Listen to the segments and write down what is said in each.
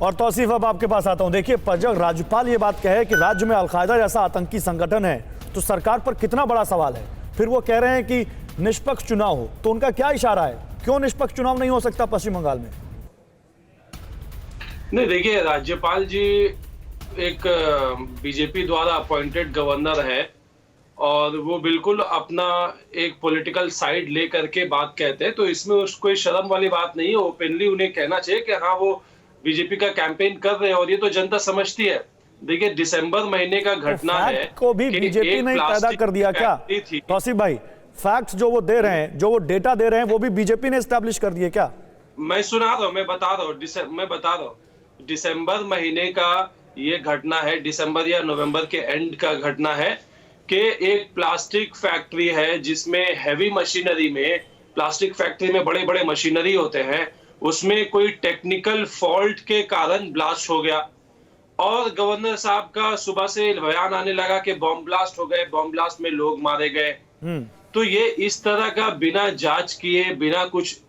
और तौसीफ अब आपके पास आता हूं। देखिए, जब राज्यपाल ये बात कहे कि राज्य में अलकायदा जैसा आतंकी संगठन है तो सरकार पर कितना बड़ा सवाल है। फिर वो कह रहे हैं कि निष्पक्ष चुनाव हो, तो उनका क्या इशारा है? क्यों निष्पक्ष चुनाव नहीं हो सकता पश्चिम बंगाल में? नहीं, देखिए, राज्यपाल जी एक बीजेपी द्वारा अपॉइंटेड गवर्नर है और वो बिल्कुल अपना एक पॉलिटिकल साइड लेकर के बात कहते हैं, तो इसमें कोई शर्म वाली बात नहीं है। ओपनली उन्हें कहना चाहिए कि हाँ, वो बीजेपी का कैंपेन कर रहे हैं और ये तो जनता समझती है। देखिए, दिसंबर महीने का घटना है को भी बीजेपी ने पैदा कर दिया क्या तौसीफ भाई? फैक्ट्स जो वो दे रहे हैं, जो वो डेटा दे रहे हैं, वो भी बीजेपी ने एस्टैब्लिश कर दिए क्या? मैं सुना रहा हूँ, मैं बता रहा हूँ दिसंबर महीने का ये घटना है, दिसंबर या नवंबर के एंड का घटना है कि एक प्लास्टिक फैक्ट्री है जिसमें हैवी मशीनरी में, प्लास्टिक फैक्ट्री में बड़े बड़े मशीनरी होते हैं, उसमें कोई टेक्निकल फॉल्ट के कारण ब्लास्ट हो गया और गवर्नर साहब का सुबह से बयान आने लगा कि बॉम्ब ब्लास्ट हो गए, बॉम्ब ब्लास्ट में लोग मारे गए। तो ये इस तरह का बिना जांच किए, बिना कुछ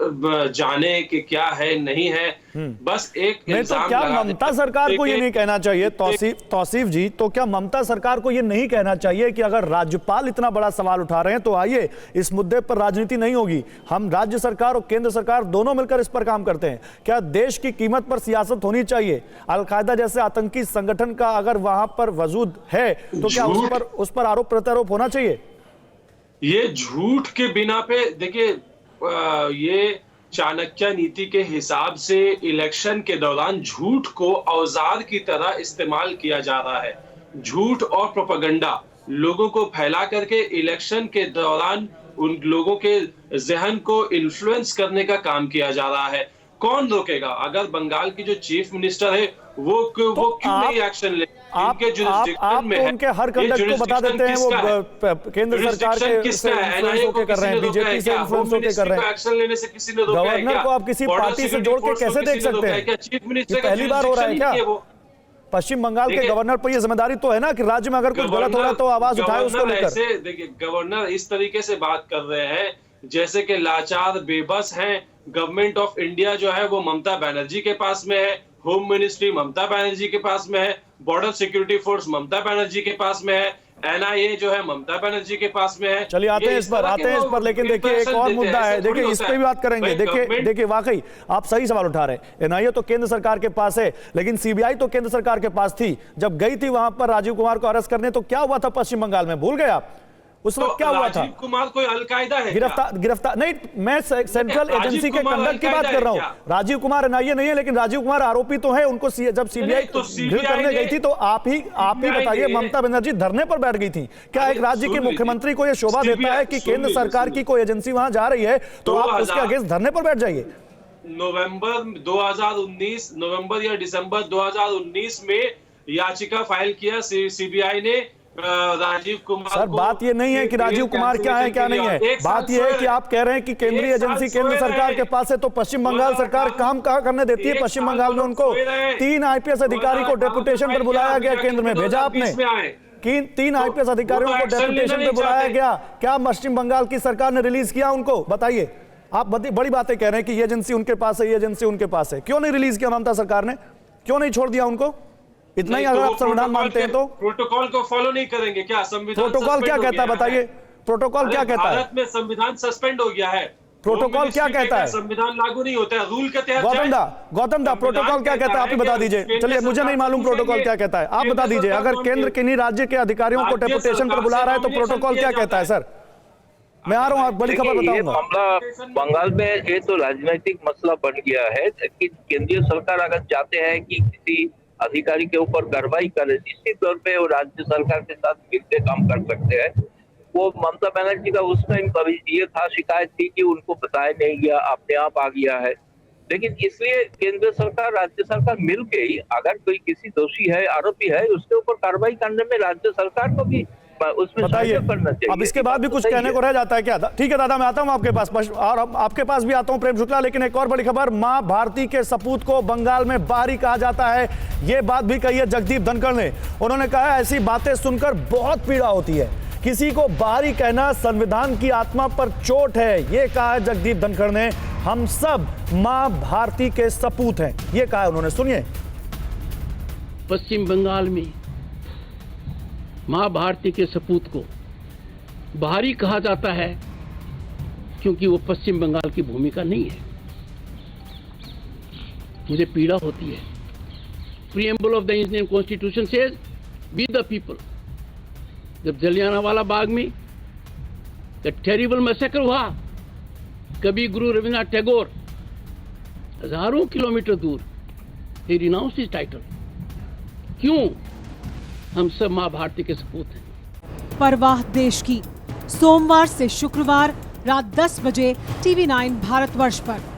जाने कि क्या है नहीं है, बस एक इल्जाम तो क्या ममता सरकार को ये नहीं कहना चाहिए तौसीफ जी? तो क्या ममता सरकार को ये नहीं कहना चाहिए कि अगर राज्यपाल इतना बड़ा सवाल उठा रहे हैं तो आइए इस मुद्दे पर राजनीति नहीं होगी, हम राज्य सरकार और केंद्र सरकार दोनों मिलकर इस पर काम करते हैं। क्या देश की कीमत पर सियासत होनी चाहिए? अलकायदा जैसे आतंकी संगठन का अगर वहां पर वजूद है तो क्या उस पर आरोप प्रत्यारोप होना चाहिए? ये झूठ के बिना पे, देखिए, ये चाणक्य नीति के हिसाब से इलेक्शन के दौरान झूठ को औजार की तरह इस्तेमाल किया जा रहा है। झूठ और प्रोपेगेंडा लोगों को फैला करके इलेक्शन के दौरान उन लोगों के जहन को इन्फ्लुएंस करने का काम किया जा रहा है। कौन रोकेगा? अगर बंगाल की जो चीफ मिनिस्टर है वो क्यों नहीं एक्शन ले? इनके जुरिस्डिक्शन में है, उनके हर कंडक्ट को बता देते हैं वो केंद्र सरकार के इन्फ्लुएंस होकर कर रहे हैं, बीजेपी से इन्फ्लुएंस होकर कर रहे हैं। एक्शन लेने से किसी ने रोका है क्या? गवर्नर को आप किसी पार्टी से जोड़ के कैसे देख सकते हैं? चीफ मिनिस्टर पहली बार हो रहा है क्या? पश्चिम बंगाल के गवर्नर पर यह जिम्मेदारी तो है ना कि राज्य में अगर कुछ गलत हो रहा है तो आवाज उठाए उसको लेकर। देखिए, गवर्नर इस तरीके से बात कर रहे हैं जैसे कि लाचार बेबस हैं। गवर्नमेंट ऑफ इंडिया जो है वो ममता बनर्जी के पास में है, होम मिनिस्ट्री ममता बनर्जी के पास में है, border security force Mamata Banerjee के पास में है, एनआईए जो है ममता बनर्जी के पास में है। चलिए आते हैं इस पर, लेकिन देखिए एक और मुद्दा है, देखिए इस पे भी बात करेंगे। देखिए वाकई आप सही सवाल उठा रहे हैं। एनआईए तो केंद्र सरकार के पास है, लेकिन सीबीआई तो केंद्र सरकार के पास थी। जब गई थी वहां पर राजीव कुमार को अरेस्ट करने, तो क्या हुआ था पश्चिम बंगाल में? भूल गए आप उस वक्त क्या हुआ था? राजीव कुमार कोई अलकायदा है? गिरफ्तार नहीं, मैं सेंट्रल एजेंसी के कंडक्ट की बात कर रहा हूं। राजीव कुमार एनआईए नहीं है, लेकिन राजीव कुमार आरोपी तो है। उनको जब सीबीआई ड्रिल करने गई थी तो आप ही बताइए, ममता बनर्जी धरने पर बैठ गई थी। क्या एक राज्य के मुख्यमंत्री को यह शोभा देता है कि केंद्र सरकार की कोई एजेंसी वहां जा रही है तो आप उसके अगेंस्ट धरने पर बैठ जाइए? नवंबर या दिसंबर 2019 में याचिका फाइल किया सीबीआई ने राजीव कुमार। सर, बात ये नहीं है कि राजीव कुमार क्या है क्या नहीं है, बात ये है कि आप कह रहे हैं कि केंद्रीय एजेंसी केंद्र सरकार के पास है तो पश्चिम बंगाल सरकार काम कहाँ करने देती है? पश्चिम बंगाल में उनको 3 आईपीएस अधिकारी को डेपुटेशन पर बुलाया गया, केंद्र में भेजा आपने। 3 आईपीएस अधिकारियों को डेपुटेशन पर बुलाया गया, क्या पश्चिम बंगाल की सरकार ने रिलीज किया उनको? बताइए। आप बड़ी बातें कह रहे हैं कि ये एजेंसी उनके पास है, ये एजेंसी उनके पास है। क्यों नहीं रिलीज किया ममता सरकार ने? क्यों नहीं छोड़ दिया उनको? इतना ही अगर आप संविधान मानते हैं तो प्रोटोकॉल को फॉलो नहीं करेंगे क्या? संविधान प्रोटोकॉल क्या कहता है बताइए? प्रोटोकॉल क्या कहता है? भारत में संविधान सस्पेंड हो गया है। प्रोटोकॉल क्या कहता है? संविधान लागू नहीं होता है, रूल के तहत। गौतम दा प्रोटोकॉल क्या कहता है? आप ही बता दीजिए। चलिए, मुझे नहीं मालूम प्रोटोकॉल क्या कहता है, आप बता दीजिए। अगर केंद्र किन्हीं राज्य के अधिकारियों को डेपुटेशन पर बुला रहा है तो प्रोटोकॉल क्या कहता है? सर, मैं आ रहा हूँ, बड़ी खबर बताऊंगा। मामला बंगाल में ये तो राजनीतिक मसला बन गया है कि केंद्रीय सरकार अगर चाहते हैं कि किसी अधिकारी के ऊपर कार्रवाई करे, निश्चित तौर पे वो राज्य सरकार के साथ मिलकर काम कर सकते हैं। वो ममता बनर्जी का उस टाइम कभी ये था, शिकायत थी कि उनको बताया नहीं गया, अपने आप आ गया है। लेकिन इसलिए केंद्र सरकार राज्य सरकार मिलके ही अगर कोई किसी दोषी है, आरोपी है, उसके ऊपर कार्रवाई करने में राज्य सरकार को भी उसमें सहयोग करना चाहिए। अब इसके बाद भी कुछ कहने को रह जाता है क्या? ठीक है दादा, मैं आता हूं आपके पास और आपके पास भी आता हूं प्रेम शुक्ला। लेकिन एक और बड़ी खबर, मां भारती के सपूत को बंगाल में बारी कहा जाता है। यह बात भी कही है जगदीप धनखड़ ने। उन्होंने कहा ऐसी बातें सुनकर बहुत पीड़ा होती है, किसी को बारी कहना संविधान की आत्मा पर चोट है। ये कहा है जगदीप धनखड़ ने। हम सब मां भारती के सपूत हैं, ये कहा है उन्होंने। सुनिए। पश्चिम बंगाल में मां भारती के सपूत को बाहरी कहा जाता है क्योंकि वो पश्चिम बंगाल की भूमिका नहीं है। मुझे पीड़ा होती है। Preamble of the Indian constitution says be the people. जब जलियांवाला बाग में द टेरिबल मैसेकर हुआ, कभी गुरु रविन्द्रनाथ टैगोर हजारों किलोमीटर दूर he renounced his title। क्यों? हम सब मां भारती के सपूत हैं। परवाह देश की, सोमवार से शुक्रवार रात 10 बजे TV9 भारतवर्ष पर।